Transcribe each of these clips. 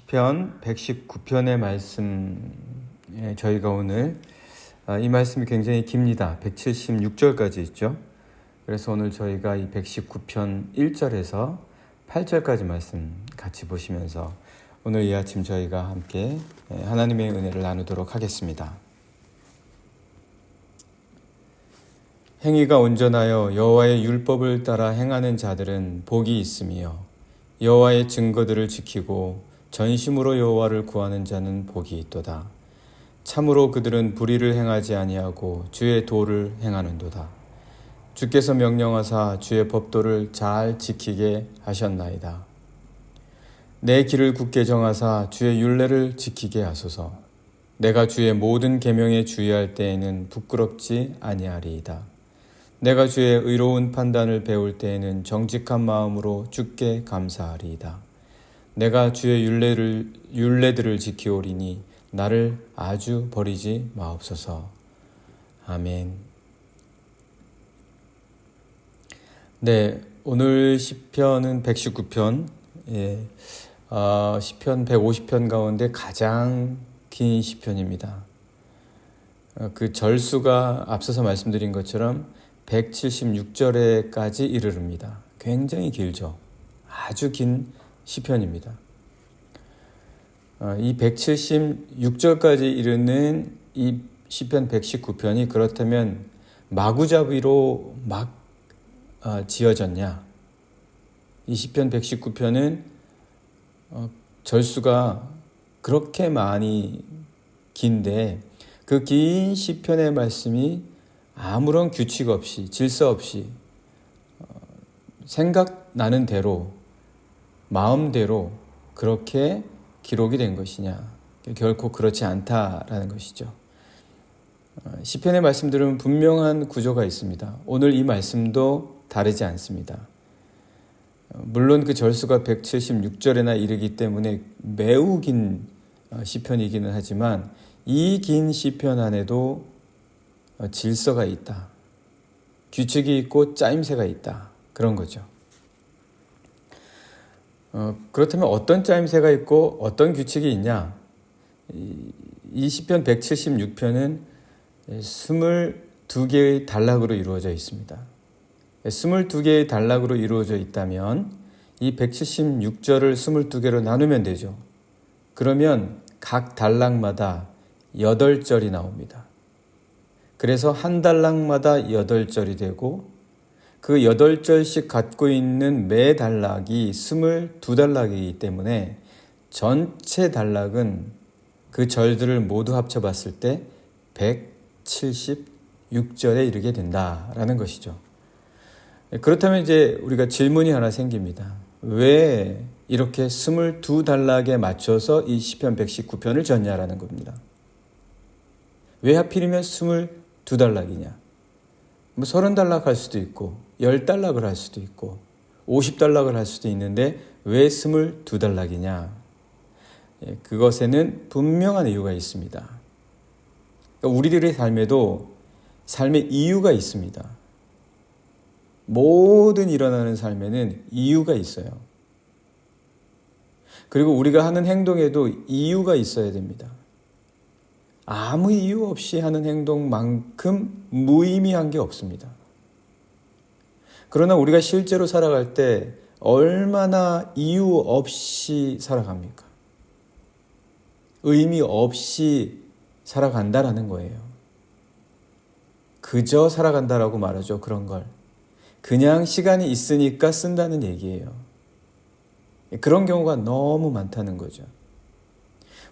시편 119편의 말씀 저희가 오늘 이 말씀이 굉장히 깁니다. 176절까지 있죠. 그래서 오늘 저희가 이 119편 1절에서 8절까지 말씀 같이 보시면서 오늘 이 아침 저희가 함께 하나님의 은혜를 나누도록 하겠습니다. 행위가 온전하여 여호와의 율법을 따라 행하는 자들은 복이 있으며 여호와의 증거들을 지키고 전심으로 여호와를 구하는 자는 복이 있도다. 참으로 그들은 불의를 행하지 아니하고 주의 도를 행하는도다. 주께서 명령하사 주의 법도를 잘 지키게 하셨나이다. 내 길을 굳게 정하사 주의 율례를 지키게 하소서. 내가 주의 모든 계명에 주의할 때에는 부끄럽지 아니하리이다. 내가 주의 의로운 판단을 배울 때에는 정직한 마음으로 주께 감사하리이다. 내가 주의 율례들을 지키오리니 나를 아주 버리지 마옵소서. 아멘. 네, 오늘 시편은 119편, 시편 150편 가운데 가장 긴 시편입니다. 그 절수가 앞서서 말씀드린 것처럼 176절에까지 이르릅니다. 굉장히 길죠. 아주 긴 시편입니다. 이 176절까지 이르는 이 시편 119편이 그렇다면 마구잡이로 막 지어졌냐? 이 시편 119편은 절수가 그렇게 많이 긴데 그 긴 시편의 말씀이 아무런 규칙 없이 질서 없이 생각나는 대로 마음대로 그렇게 기록이 된 것이냐? 결코 그렇지 않다라는 것이죠. 시편의 말씀들은 분명한 구조가 있습니다. 오늘 이 말씀도 다르지 않습니다. 물론 그 절수가 176절에나 이르기 때문에 매우 긴 시편이기는 하지만 이 긴 시편 안에도 질서가 있다. 규칙이 있고 짜임새가 있다. 그런 거죠. 그렇다면 어떤 짜임새가 있고 어떤 규칙이 있냐? 이 시편 176편은 22개의 단락으로 이루어져 있습니다. 22개의 단락으로 이루어져 있다면 이 176절을 22개로 나누면 되죠. 그러면 각 단락마다 8절이 나옵니다. 그래서 한 단락마다 8절이 되고 그 8절씩 갖고 있는 매 단락이 22단락이기 때문에 전체 단락은 그 절들을 모두 합쳐봤을 때 176절에 이르게 된다라는 것이죠. 그렇다면 이제 우리가 질문이 하나 생깁니다. 왜 이렇게 22단락에 맞춰서 이 시편 119편을 졌냐라는 겁니다. 왜 하필이면 22단락이냐? 30단락 할 수도 있고 10단락을 할 수도 있고 50단락을 할 수도 있는데 왜 22단락이냐? 그것에는 분명한 이유가 있습니다. 우리들의 삶에도 삶의 이유가 있습니다. 모든 일어나는 삶에는 이유가 있어요. 그리고 우리가 하는 행동에도 이유가 있어야 됩니다. 아무 이유 없이 하는 행동만큼 무의미한 게 없습니다. 그러나 우리가 실제로 살아갈 때 얼마나 이유 없이 살아갑니까? 의미 없이 살아간다라는 거예요. 그저 살아간다라고 말하죠. 그런 걸. 그냥 시간이 있으니까 쓴다는 얘기예요. 그런 경우가 너무 많다는 거죠.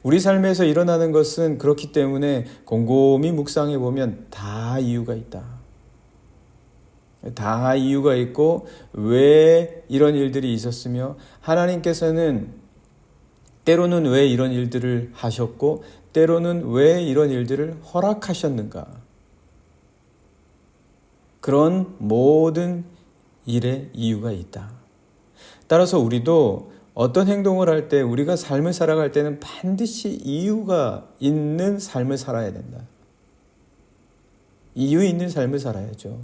우리 삶에서 일어나는 것은 그렇기 때문에 곰곰이 묵상해 보면 다 이유가 있다. 다 이유가 있고 왜 이런 일들이 있었으며 하나님께서는 때로는 왜 이런 일들을 하셨고 때로는 왜 이런 일들을 허락하셨는가. 그런 모든 일에 이유가 있다. 따라서 우리도 어떤 행동을 할 때 우리가 삶을 살아갈 때는 반드시 이유가 있는 삶을 살아야 된다. 이유 있는 삶을 살아야죠.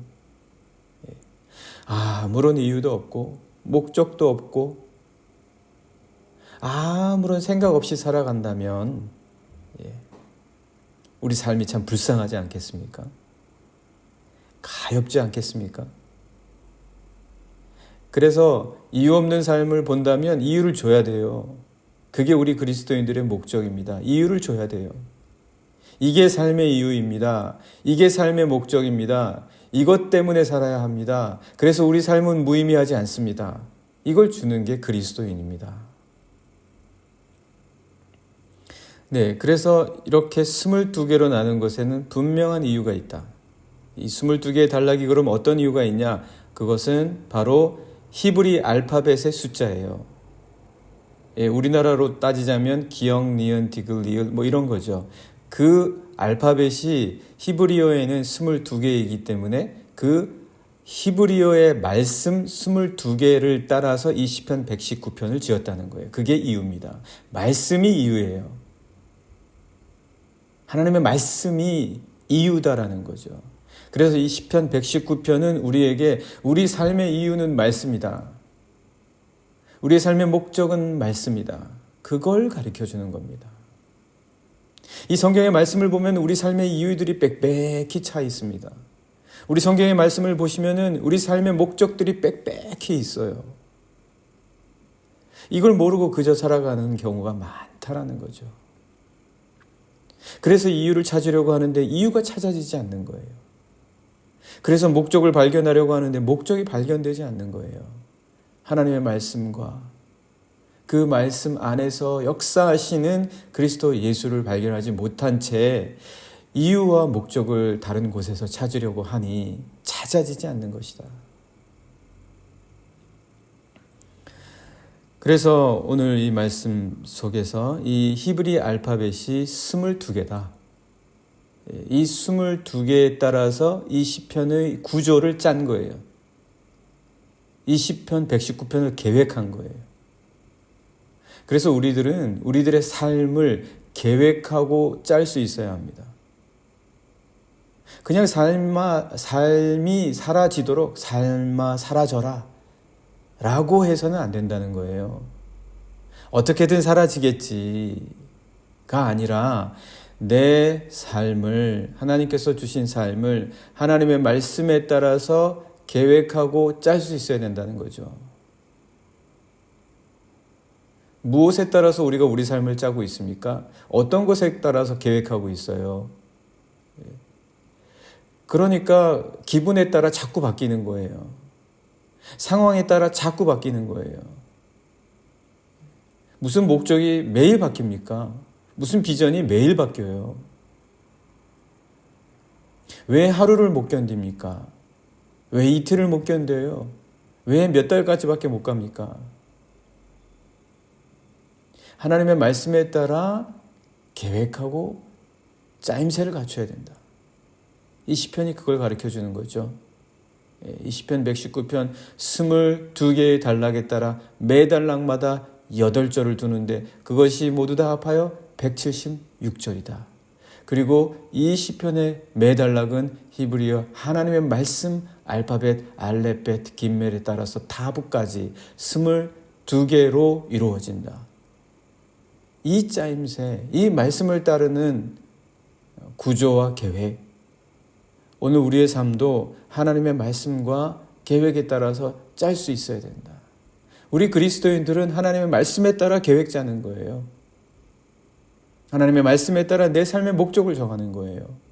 아무런 이유도 없고 목적도 없고 아무런 생각 없이 살아간다면 우리 삶이 참 불쌍하지 않겠습니까? 가엾지 않겠습니까? 그래서 이유 없는 삶을 본다면 이유를 줘야 돼요. 그게 우리 그리스도인들의 목적입니다. 이유를 줘야 돼요. 이게 삶의 이유입니다. 이게 삶의 목적입니다. 이것 때문에 살아야 합니다. 그래서 우리 삶은 무의미하지 않습니다. 이걸 주는 게 그리스도인입니다. 네, 그래서 이렇게 22개로 나눈 것에는 분명한 이유가 있다. 이 22개의 단락이 그럼 어떤 이유가 있냐? 그것은 바로 히브리 알파벳의 숫자예요. 우리나라로 따지자면 기역, 니은, 디귿, 리을 이런 거죠. 그 알파벳이 히브리어에는 22개이기 때문에 그 히브리어의 말씀 22개를 따라서 이 시편 119편을 지었다는 거예요. 그게 이유입니다. 말씀이 이유예요. 하나님의 말씀이 이유다라는 거죠. 그래서 이 시편 119편은 우리에게 우리 삶의 이유는 말씀이다. 우리의 삶의 목적은 말씀이다. 그걸 가르쳐주는 겁니다. 이 성경의 말씀을 보면 우리 삶의 이유들이 빽빽히 차 있습니다. 우리 성경의 말씀을 보시면은 우리 삶의 목적들이 빽빽히 있어요. 이걸 모르고 그저 살아가는 경우가 많다라는 거죠. 그래서 이유를 찾으려고 하는데 이유가 찾아지지 않는 거예요. 그래서 목적을 발견하려고 하는데 목적이 발견되지 않는 거예요. 하나님의 말씀과 그 말씀 안에서 역사하시는 그리스도 예수를 발견하지 못한 채 이유와 목적을 다른 곳에서 찾으려고 하니 찾아지지 않는 것이다. 그래서 오늘 이 말씀 속에서 이 히브리 알파벳이 22개다. 이 22개에 따라서 이 시편의 구조를 짠 거예요. 이 시편 119편을 계획한 거예요. 그래서 우리들은 우리들의 삶을 계획하고 짤 수 있어야 합니다. 그냥 삶이 사라지도록 삶아 사라져라 라고 해서는 안 된다는 거예요. 어떻게든 사라지겠지가 아니라 내 삶을, 하나님께서 주신 삶을 하나님의 말씀에 따라서 계획하고 짤 수 있어야 된다는 거죠. 무엇에 따라서 우리가 우리 삶을 짜고 있습니까? 어떤 것에 따라서 계획하고 있어요? 그러니까 기분에 따라 자꾸 바뀌는 거예요. 상황에 따라 자꾸 바뀌는 거예요. 무슨 목적이 매일 바뀝니까? 무슨 비전이 매일 바뀌어요? 왜 하루를 못 견딥니까? 왜 이틀을 못 견뎌요? 왜 몇 달까지밖에 못 갑니까? 하나님의 말씀에 따라 계획하고 짜임새를 갖춰야 된다. 이 시편이 그걸 가르쳐주는 거죠. 이 시편 119편 22개의 단락에 따라 매 단락마다 8절을 두는데 그것이 모두 다 합하여 176절이다. 그리고 이 시편의 매 단락은 히브리어 하나님의 말씀 알파벳 알렙벳 김멜에 따라서 타부까지 22개로 이루어진다. 이 짜임새, 이 말씀을 따르는 구조와 계획, 오늘 우리의 삶도 하나님의 말씀과 계획에 따라서 짤 수 있어야 된다. 우리 그리스도인들은 하나님의 말씀에 따라 계획 짜는 거예요. 하나님의 말씀에 따라 내 삶의 목적을 정하는 거예요.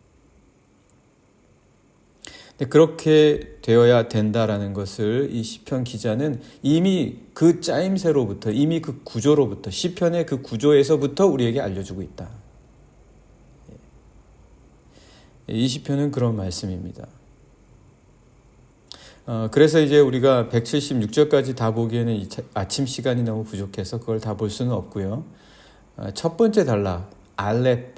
그렇게 되어야 된다라는 것을 이 시편 기자는 이미 그 짜임새로부터, 이미 그 구조로부터, 시편의 그 구조에서부터 우리에게 알려주고 있다. 이 시편은 그런 말씀입니다. 그래서 이제 우리가 176절까지 다 보기에는 아침 시간이 너무 부족해서 그걸 다 볼 수는 없고요. 첫 번째 단락, 알렙,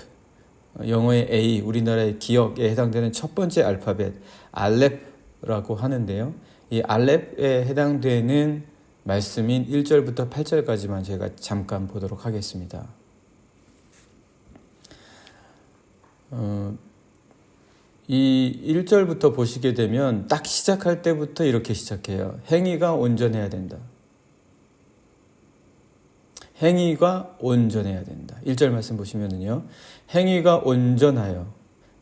영어의 A, 우리나라의 기역에 해당되는 첫 번째 알파벳, 알렙라고 하는데요. 이 알렙에 해당되는 말씀인 1절부터 8절까지만 제가 잠깐 보도록 하겠습니다. 이 1절부터 보시게 되면 딱 시작할 때부터 이렇게 시작해요. 행위가 온전해야 된다. 행위가 온전해야 된다. 1절 말씀 보시면은요. 행위가 온전하여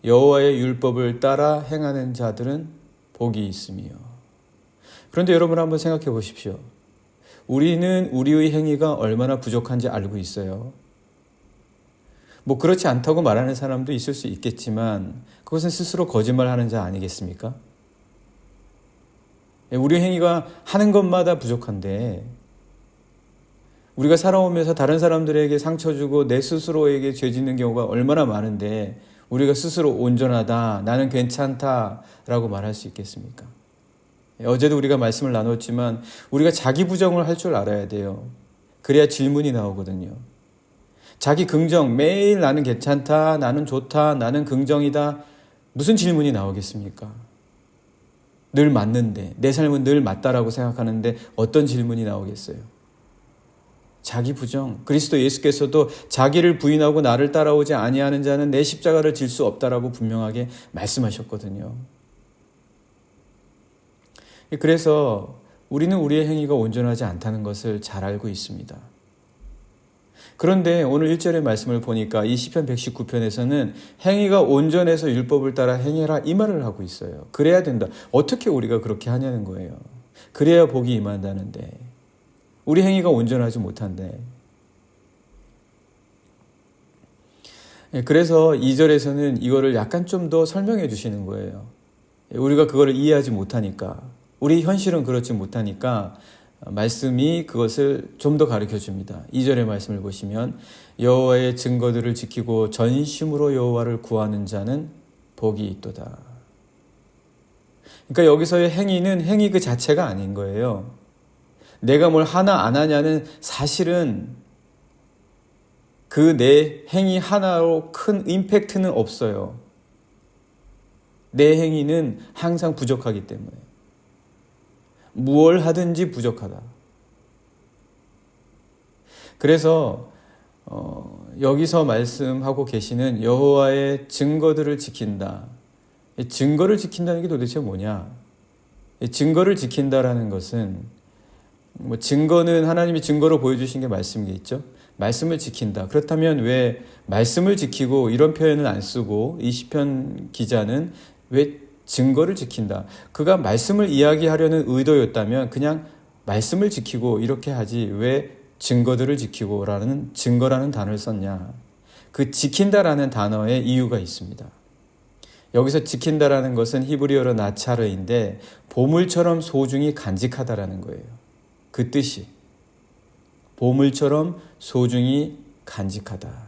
여호와의 율법을 따라 행하는 자들은 복이 있으며. 그런데 여러분 한번 생각해 보십시오. 우리는 우리의 행위가 얼마나 부족한지 알고 있어요. 뭐 그렇지 않다고 말하는 사람도 있을 수 있겠지만 그것은 스스로 거짓말하는 자 아니겠습니까? 우리 행위가 하는 것마다 부족한데 우리가 살아오면서 다른 사람들에게 상처 주고 내 스스로에게 죄 짓는 경우가 얼마나 많은데 우리가 스스로 온전하다, 나는 괜찮다라고 말할 수 있겠습니까? 어제도 우리가 말씀을 나눴지만 우리가 자기 부정을 할 줄 알아야 돼요. 그래야 질문이 나오거든요. 자기 긍정, 매일 나는 괜찮다, 나는 좋다, 나는 긍정이다. 무슨 질문이 나오겠습니까? 늘 맞는데, 내 삶은 늘 맞다라고 생각하는데 어떤 질문이 나오겠어요? 자기 부정. 그리스도 예수께서도 자기를 부인하고 나를 따라오지 아니하는 자는 내 십자가를 질 수 없다라고 분명하게 말씀하셨거든요. 그래서 우리는 우리의 행위가 온전하지 않다는 것을 잘 알고 있습니다. 그런데 오늘 1절의 말씀을 보니까 이 시편 119편에서는 행위가 온전해서 율법을 따라 행해라 이 말을 하고 있어요. 그래야 된다. 어떻게 우리가 그렇게 하냐는 거예요. 그래야 복이 임한다는데 우리 행위가 온전하지 못한데. 그래서 2절에서는 이거를 약간 좀 더 설명해 주시는 거예요. 우리가 그거를 이해하지 못하니까, 우리 현실은 그렇지 못하니까 말씀이 그것을 좀 더 가르쳐 줍니다. 2절의 말씀을 보시면 여호와의 증거들을 지키고 전심으로 여호와를 구하는 자는 복이 있도다. 그러니까 여기서의 행위는 행위 그 자체가 아닌 거예요. 내가 뭘 하나 안 하냐는 사실은 그 내 행위 하나로 큰 임팩트는 없어요. 내 행위는 항상 부족하기 때문에. 무엇을 하든지 부족하다. 그래서 여기서 말씀하고 계시는 여호와의 증거들을 지킨다. 증거를 지킨다는 게 도대체 뭐냐? 증거를 지킨다라는 것은 증거는 하나님이 증거로 보여주신 게 말씀이겠죠? 말씀을 지킨다. 그렇다면 왜 말씀을 지키고 이런 표현을 안 쓰고 이 시편 기자는 왜 증거를 지킨다. 그가 말씀을 이야기하려는 의도였다면 그냥 말씀을 지키고 이렇게 하지 왜 증거들을 지키고 라는 증거라는 단어를 썼냐. 그 지킨다라는 단어에 이유가 있습니다. 여기서 지킨다라는 것은 히브리어로 나차르인데 보물처럼 소중히 간직하다라는 거예요. 그 뜻이 보물처럼 소중히 간직하다.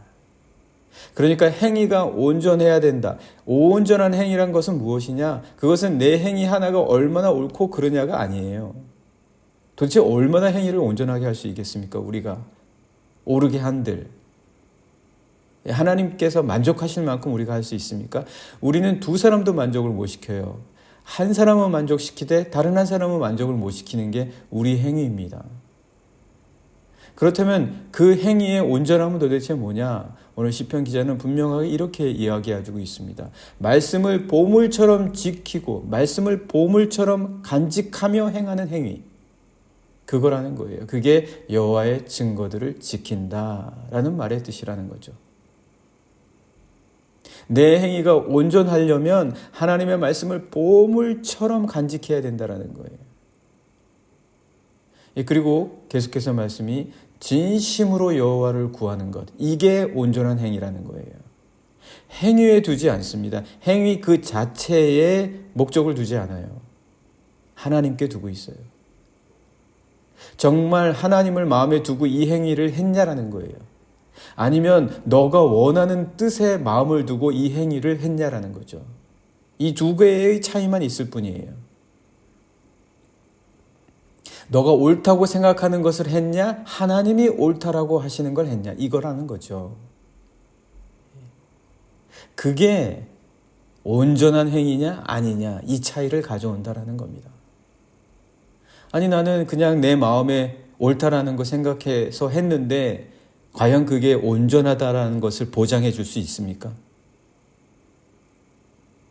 그러니까 행위가 온전해야 된다. 온전한 행위란 것은 무엇이냐? 그것은 내 행위 하나가 얼마나 옳고 그러냐가 아니에요. 도대체 얼마나 행위를 온전하게 할 수 있겠습니까? 우리가 오르게 한들. 하나님께서 만족하실 만큼 우리가 할 수 있습니까? 우리는 두 사람도 만족을 못 시켜요. 한 사람은 만족시키되 다른 한 사람은 만족을 못 시키는 게 우리 행위입니다. 그렇다면 그 행위의 온전함은 도대체 뭐냐? 오늘 시편 기자는 분명하게 이렇게 이야기해주고 있습니다. 말씀을 보물처럼 지키고 말씀을 보물처럼 간직하며 행하는 행위. 그거라는 거예요. 그게 여호와의 증거들을 지킨다라는 말의 뜻이라는 거죠. 내 행위가 온전하려면 하나님의 말씀을 보물처럼 간직해야 된다는 거예요. 그리고 계속해서 말씀이 진심으로 여호와를 구하는 것. 이게 온전한 행위라는 거예요. 행위에 두지 않습니다. 행위 그 자체에 목적을 두지 않아요. 하나님께 두고 있어요. 정말 하나님을 마음에 두고 이 행위를 했냐라는 거예요. 아니면 너가 원하는 뜻에 마음을 두고 이 행위를 했냐라는 거죠. 이 두 개의 차이만 있을 뿐이에요. 너가 옳다고 생각하는 것을 했냐? 하나님이 옳다라고 하시는 걸 했냐? 이거라는 거죠. 그게 온전한 행위냐? 아니냐? 이 차이를 가져온다라는 겁니다. 아니 나는 그냥 내 마음에 옳다라는 거 생각해서 했는데 과연 그게 온전하다라는 것을 보장해 줄 수 있습니까?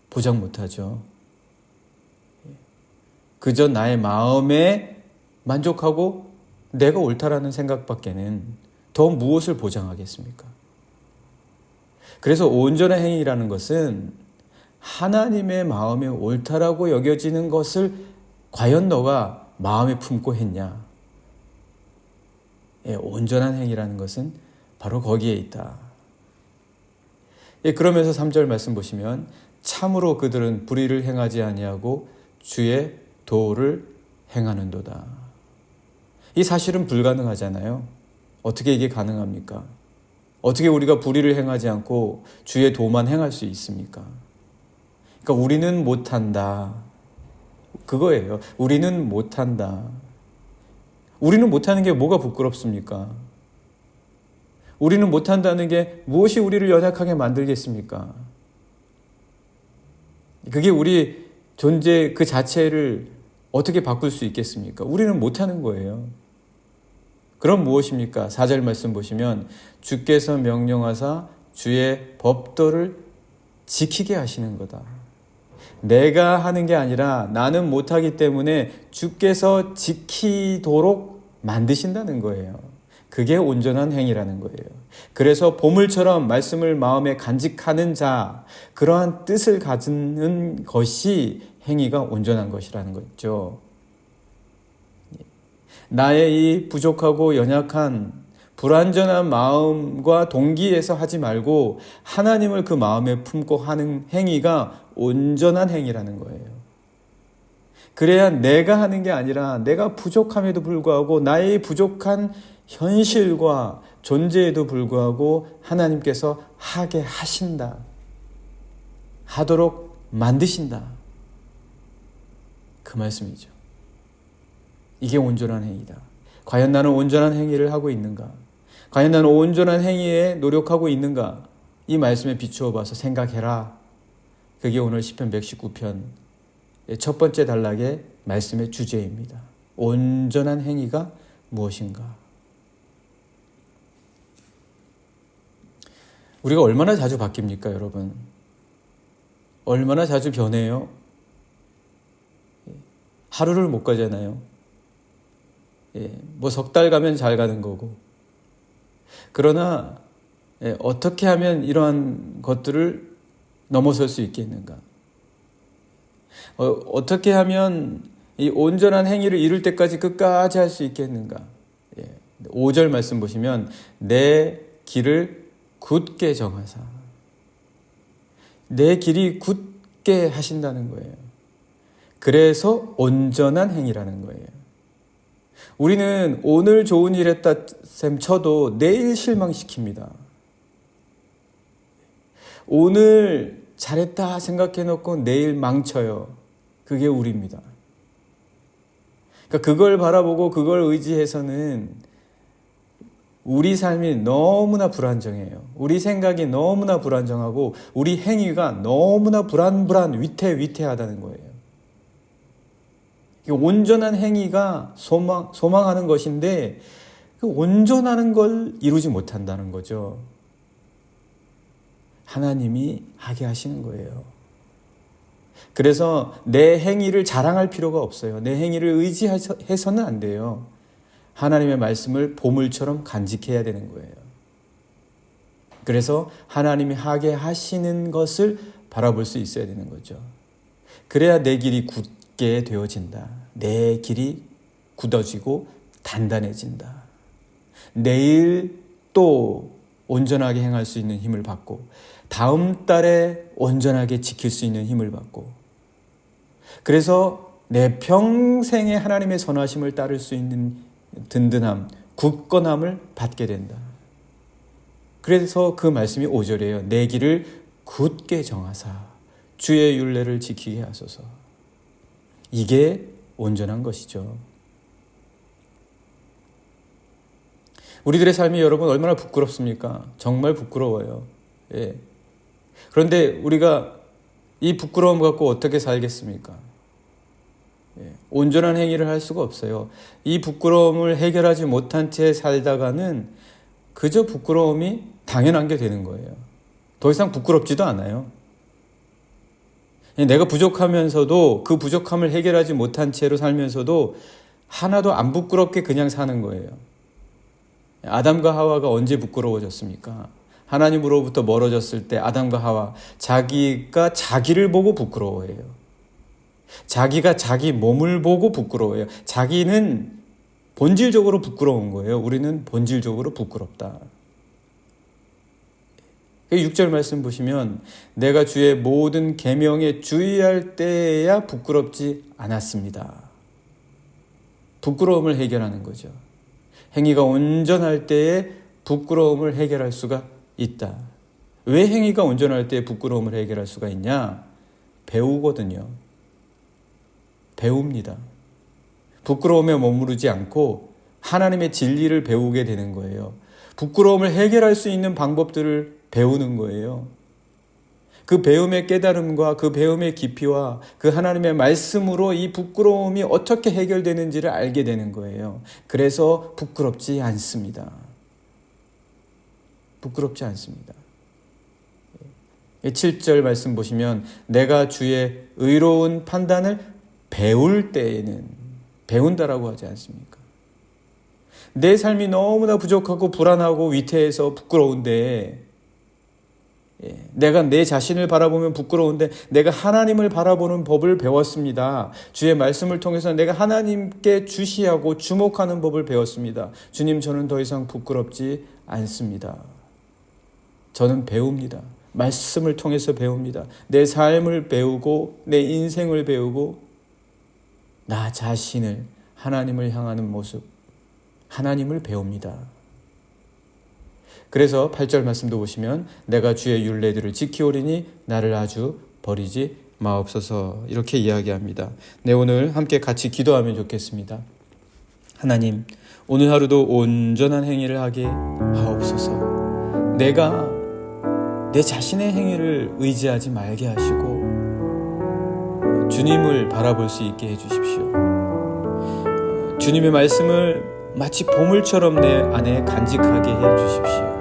보장 못하죠. 그저 나의 마음에 만족하고 내가 옳다라는 생각밖에는 더 무엇을 보장하겠습니까? 그래서 온전한 행위라는 것은 하나님의 마음에 옳다라고 여겨지는 것을 과연 너가 마음에 품고 했냐? 예, 온전한 행위라는 것은 바로 거기에 있다. 예, 그러면서 3절 말씀 보시면 참으로 그들은 불의를 행하지 아니하고 주의 도를 행하는도다. 이 사실은 불가능하잖아요. 어떻게 이게 가능합니까? 어떻게 우리가 불의를 행하지 않고 주의 도만 행할 수 있습니까? 그러니까 우리는 못한다. 그거예요. 우리는 못한다. 우리는 못하는 게 뭐가 부끄럽습니까? 우리는 못한다는 게 무엇이 우리를 연약하게 만들겠습니까? 그게 우리 존재 그 자체를 어떻게 바꿀 수 있겠습니까? 우리는 못하는 거예요. 그럼 무엇입니까? 4절 말씀 보시면 주께서 명령하사 주의 법도를 지키게 하시는 거다. 내가 하는 게 아니라 나는 못하기 때문에 주께서 지키도록 만드신다는 거예요. 그게 온전한 행위라는 거예요. 그래서 보물처럼 말씀을 마음에 간직하는 자, 그러한 뜻을 가지는 것이 행위가 온전한 것이라는 거죠. 나의 이 부족하고 연약한 불완전한 마음과 동기에서 하지 말고 하나님을 그 마음에 품고 하는 행위가 온전한 행위라는 거예요. 그래야 내가 하는 게 아니라 내가 부족함에도 불구하고 나의 부족한 현실과 존재에도 불구하고 하나님께서 하게 하신다. 하도록 만드신다. 그 말씀이죠. 이게 온전한 행위다. 과연 나는 온전한 행위를 하고 있는가? 과연 나는 온전한 행위에 노력하고 있는가? 이 말씀에 비추어 봐서 생각해라. 그게 오늘 시편 119편 첫 번째 단락의 말씀의 주제입니다. 온전한 행위가 무엇인가? 우리가 얼마나 자주 바뀝니까, 여러분? 얼마나 자주 변해요? 하루를 못 가잖아요. 뭐 석 달 가면 잘 가는 거고. 그러나 어떻게 하면 이러한 것들을 넘어설 수 있겠는가? 어떻게 하면 이 온전한 행위를 이룰 때까지 끝까지 할 수 있겠는가? 5절 말씀 보시면 내 길을 굳게 정하사. 내 길이 굳게 하신다는 거예요. 그래서 온전한 행위라는 거예요. 우리는 오늘 좋은 일 했다 셈 쳐도 내일 실망시킵니다. 오늘 잘했다 생각해 놓고 내일 망쳐요. 그게 우리입니다. 그러니까 그걸 바라보고 그걸 의지해서는 우리 삶이 너무나 불안정해요. 우리 생각이 너무나 불안정하고 우리 행위가 너무나 위태위태하다는 거예요. 온전한 행위가 소망하는 것인데 그 온전하는 걸 이루지 못한다는 거죠. 하나님이 하게 하시는 거예요. 그래서 내 행위를 자랑할 필요가 없어요. 내 행위를 의지해서는 안 돼요. 하나님의 말씀을 보물처럼 간직해야 되는 거예요. 그래서 하나님이 하게 하시는 것을 바라볼 수 있어야 되는 거죠. 그래야 내 길이 굳게 되어진다. 내 길이 굳어지고 단단해진다. 내일 또 온전하게 행할 수 있는 힘을 받고 다음 달에 온전하게 지킬 수 있는 힘을 받고 그래서 내 평생에 하나님의 선하심을 따를 수 있는 든든함, 굳건함을 받게 된다. 그래서 그 말씀이 5절이에요. 내 길을 굳게 정하사 주의 율례를 지키게 하소서. 이게 온전한 것이죠. 우리들의 삶이 여러분 얼마나 부끄럽습니까? 정말 부끄러워요. 그런데 우리가 이 부끄러움 갖고 어떻게 살겠습니까? 온전한 행위를 할 수가 없어요. 이 부끄러움을 해결하지 못한 채 살다가는 그저 부끄러움이 당연한 게 되는 거예요. 더 이상 부끄럽지도 않아요. 내가 부족하면서도 그 부족함을 해결하지 못한 채로 살면서도 하나도 안 부끄럽게 그냥 사는 거예요. 아담과 하와가 언제 부끄러워졌습니까? 하나님으로부터 멀어졌을 때 아담과 하와, 자기가 자기를 보고 부끄러워해요. 자기가 자기 몸을 보고 부끄러워해요. 자기는 본질적으로 부끄러운 거예요. 우리는 본질적으로 부끄럽다. 6절 말씀 보시면 내가 주의 모든 계명에 주의할 때에야 부끄럽지 않았습니다. 부끄러움을 해결하는 거죠. 행위가 온전할 때에 부끄러움을 해결할 수가 있다. 왜 행위가 온전할 때에 부끄러움을 해결할 수가 있냐? 배우거든요. 배웁니다. 부끄러움에 머무르지 않고 하나님의 진리를 배우게 되는 거예요. 부끄러움을 해결할 수 있는 방법들을 배우는 거예요. 그 배움의 깨달음과 그 배움의 깊이와 그 하나님의 말씀으로 이 부끄러움이 어떻게 해결되는지를 알게 되는 거예요. 그래서 부끄럽지 않습니다. 부끄럽지 않습니다. 7절 말씀 보시면 내가 주의 의로운 판단을 배울 때에는, 배운다라고 하지 않습니까? 내 삶이 너무나 부족하고 불안하고 위태해서 부끄러운데, 내가 내 자신을 바라보면 부끄러운데 내가 하나님을 바라보는 법을 배웠습니다. 주의 말씀을 통해서 내가 하나님께 주시하고 주목하는 법을 배웠습니다. 주님, 저는 더 이상 부끄럽지 않습니다. 저는 배웁니다. 말씀을 통해서 배웁니다. 내 삶을 배우고 내 인생을 배우고 나 자신을, 하나님을 향하는 모습, 하나님을 배웁니다. 그래서 8절 말씀도 보시면 내가 주의 율례들을 지키오리니 나를 아주 버리지 마옵소서, 이렇게 이야기합니다. 네, 오늘 함께 같이 기도하면 좋겠습니다. 하나님, 오늘 하루도 온전한 행위를 하게 하옵소서. 내가 내 자신의 행위를 의지하지 말게 하시고 주님을 바라볼 수 있게 해주십시오. 주님의 말씀을 마치 보물처럼 내 안에 간직하게 해주십시오.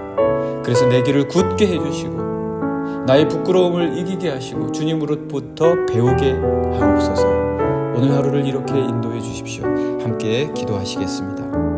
그래서 내 길을 굳게 해주시고 나의 부끄러움을 이기게 하시고 주님으로부터 배우게 하옵소서. 오늘 하루를 이렇게 인도해 주십시오. 함께 기도하시겠습니다.